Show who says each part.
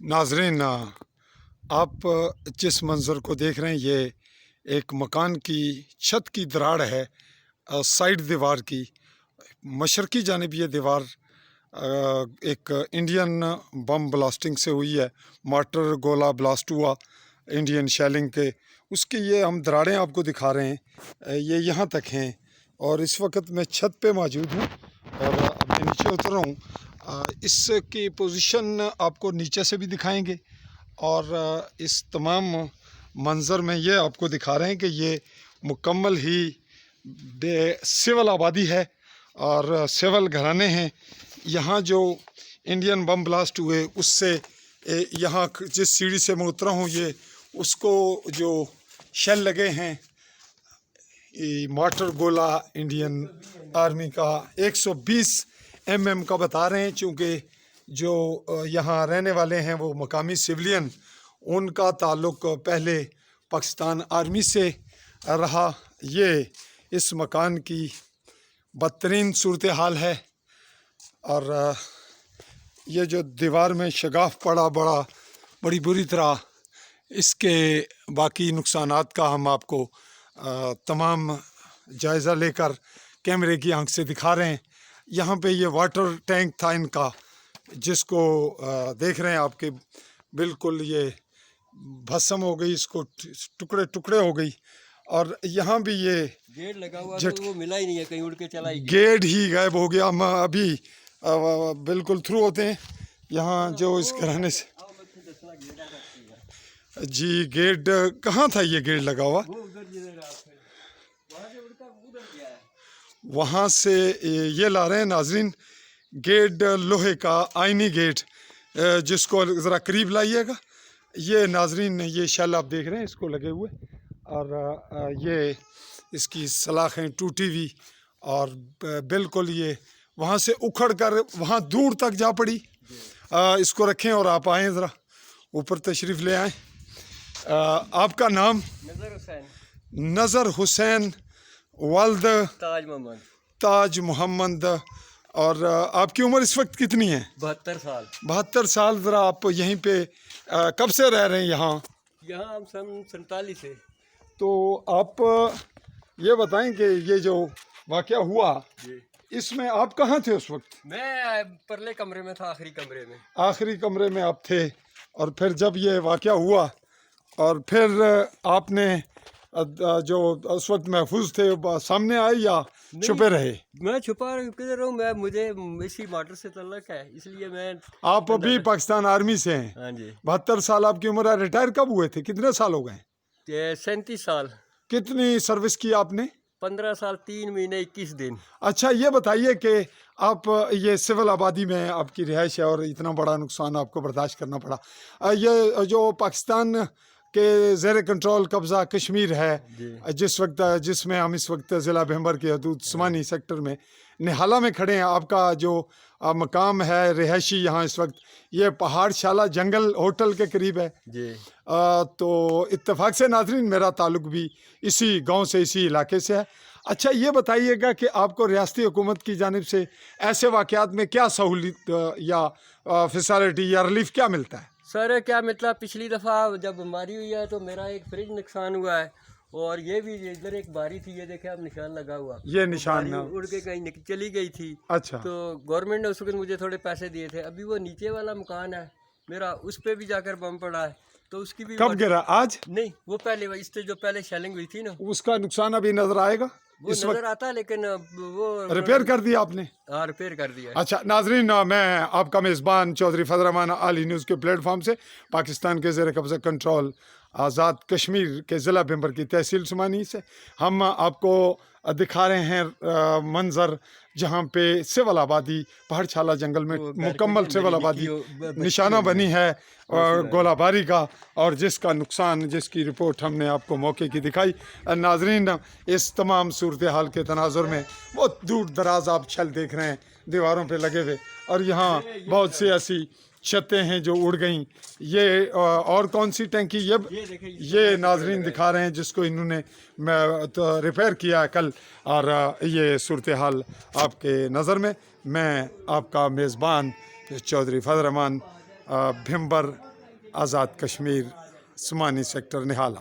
Speaker 1: नाजरीन, आप जिस मंज़र को देख रहे हैं ये एक मकान की छत की दरार है। साइड दीवार की मशरक़ी जानिब ये दीवार एक इंडियन बम ब्लास्टिंग से हुई है। मार्टर गोला ब्लास्ट हुआ इंडियन शेलिंग के, उसकी ये हम दरारें आपको दिखा रहे हैं। ये यहाँ तक हैं और इस वक्त मैं छत पे मौजूद हूँ और अब मैं नीचे उतर रहा हूँ। इसकी पोजीशन आपको नीचे से भी दिखाएंगे और इस तमाम मंज़र में ये आपको दिखा रहे हैं कि ये मुकम्मल ही सिविल आबादी है और सिविल घराने हैं। यहाँ जो इंडियन बम ब्लास्ट हुए उससे यहाँ जिस सीढ़ी से मैं उतरा हूँ ये उसको जो शेल लगे हैं मार्टर गोला इंडियन आर्मी का 120 mm का बता रहे हैं, चूँकि जो यहाँ रहने वाले हैं वो मकामी सिविलियन, उनका ताल्लुक़ पहले पाकिस्तान आर्मी से रहा। ये इस मकान की बदतरीन सूरत हाल है और ये जो दीवार में शगाफ पड़ा बड़ी बुरी तरह, इसके बाकी नुकसानात का हम आपको तमाम जायज़ा लेकर कैमरे की आंख से दिखा रहे हैं। यहाँ पे ये वाटर टैंक था इनका, जिसको देख रहे हैं आपके बिल्कुल ये भस्म हो गई, इसको टुकड़े टुकड़े हो गई। और यहाँ भी ये
Speaker 2: गेट लगा हुआ तो वो मिला ही नहीं है, कहीं उड़ के चला ही
Speaker 1: गेट ही गायब हो गया। हम अभी बिल्कुल थ्रू होते हैं यहाँ जो इस घराने से। जी, गेट कहाँ था ये गेट लगा हुआ? वहाँ से ये ला रहे हैं नाजरीन, गेट लोहे का आईनी गेट, जिसको ज़रा करीब लाइएगा। ये नाजरीन ये शेल आप देख रहे हैं इसको लगे हुए और ये इसकी सलाखें टूटी हुई और बिल्कुल ये वहाँ से उखड़ कर वहाँ दूर तक जा पड़ी। इसको रखें और आप आएँ ज़रा ऊपर तशरीफ़ ले आएँ। आपका नाम? नज़र हुसैन वाल्द ताज मोहम्मद। और आपकी उम्र इस वक्त कितनी है?
Speaker 2: 72 साल।
Speaker 1: 72 साल। ज़रा आप यहीं पे कब से रह रहे हैं यहाँ?
Speaker 2: हम सन 47 से।
Speaker 1: तो आप ये बताएं कि ये जो वाक़या हुआ इसमें आप कहाँ थे उस वक्त?
Speaker 2: मैं परले कमरे में था, आखिरी कमरे में।
Speaker 1: आखिरी कमरे में आप थे और फिर जब ये वाक़या हुआ और फिर आपने जो उस वक्त महफूज थे सामने आए या छुपे रहे?
Speaker 2: मैं छुपा किधर रहूँ, मुझे इसी मार्टर से तल्लक है, इसलिए मैं।
Speaker 1: आप अभी पाकिस्तान आर्मी से हैं?
Speaker 2: हाँ जी।
Speaker 1: 72 साल आपकी उम्र है। रिटायर कब हुए थे? कितने साल हो गए?
Speaker 2: 37 साल।
Speaker 1: कितनी सर्विस की आपने?
Speaker 2: 15 साल 3 महीने 21 दिन।
Speaker 1: अच्छा, ये बताइए कि आप ये सिविल आबादी में आपकी रिहाइश है और इतना बड़ा नुकसान आपको बर्दाश्त करना पड़ा। ये जो पाकिस्तान के ज़ेर कंट्रोल कब्ज़ा कश्मीर है जिसमें हम इस वक्त ज़िला भैंबर के हदूद उस्मानी सेक्टर में निहाला में खड़े हैं, आपका जो मकाम है रिहायशी यहाँ इस वक्त ये पहाड़शाला जंगल होटल के करीब है
Speaker 2: जी।
Speaker 1: तो इत्तेफाक से नाज़रीन मेरा ताल्लुक़ भी इसी गांव से, इसी इलाके से है। अच्छा, ये बताइएगा कि आपको रियासती हुकूमत की जानिब से ऐसे वाक़यात में क्या सहूलियत या फैसिलिटी या रिलीफ क्या मिलता है?
Speaker 2: सर क्या मतलब, पिछली दफ़ा जब बीमारी हुई है तो मेरा एक फ्रिज नुकसान हुआ है और ये भी इधर एक बारी थी, ये देखे आप निशान लगा हुआ,
Speaker 1: ये निशान
Speaker 2: तो उड़ के कहीं चली गई थी।
Speaker 1: अच्छा।
Speaker 2: तो गवर्नमेंट ने उस वक्त मुझे थोड़े पैसे दिए थे। अभी वो नीचे वाला मकान है मेरा, उस पर भी जाकर बम पड़ा है, तो उसकी भी।
Speaker 1: कब गिरा? आज
Speaker 2: नहीं, वो पहले इससे जो पहले शेलिंग हुई थी ना,
Speaker 1: उसका नुकसान अभी नजर आएगा?
Speaker 2: वो नजर आता है, लेकिन वो
Speaker 1: रिपेयर कर दिया आपने?
Speaker 2: हाँ, रिपेयर कर दिया।
Speaker 1: अच्छा नाजरीन, मैं आपका मेज़बान चौधरी फजल रहमान आली न्यूज़ के प्लेटफॉर्म से पाकिस्तान के ज़ेर कब्ज़ा कंट्रोल आज़ाद कश्मीर के ज़िला भैंबर की तहसील उस्मानी से हम आपको दिखा रहे हैं मंज़र जहाँ पे सिविल आबादी पहाड़शाला जंगल में मुकम्मल सिविल आबादी निशाना बनी है गोलाबारी का, और जिसका नुकसान, जिसकी रिपोर्ट हमने आपको मौके की दिखाई। नाजरीन, इस तमाम सूरत हाल के तनाजुर में बहुत दूर दराज आप छल देख रहे हैं दीवारों पे लगे हुए, और यहाँ बहुत सी ऐसी छतें हैं जो उड़ गईं। ये और कौन सी टैंकी? ये नाजरीन दिखा रहे हैं जिसको इन्होंने तो रिपेयर किया है कल, और ये सूरत हाल आपके नज़र में। मैं आपका मेज़बान चौधरी फजल रहमान भैंबर آزاد کشمیر سمانی سیکٹر نہالہ.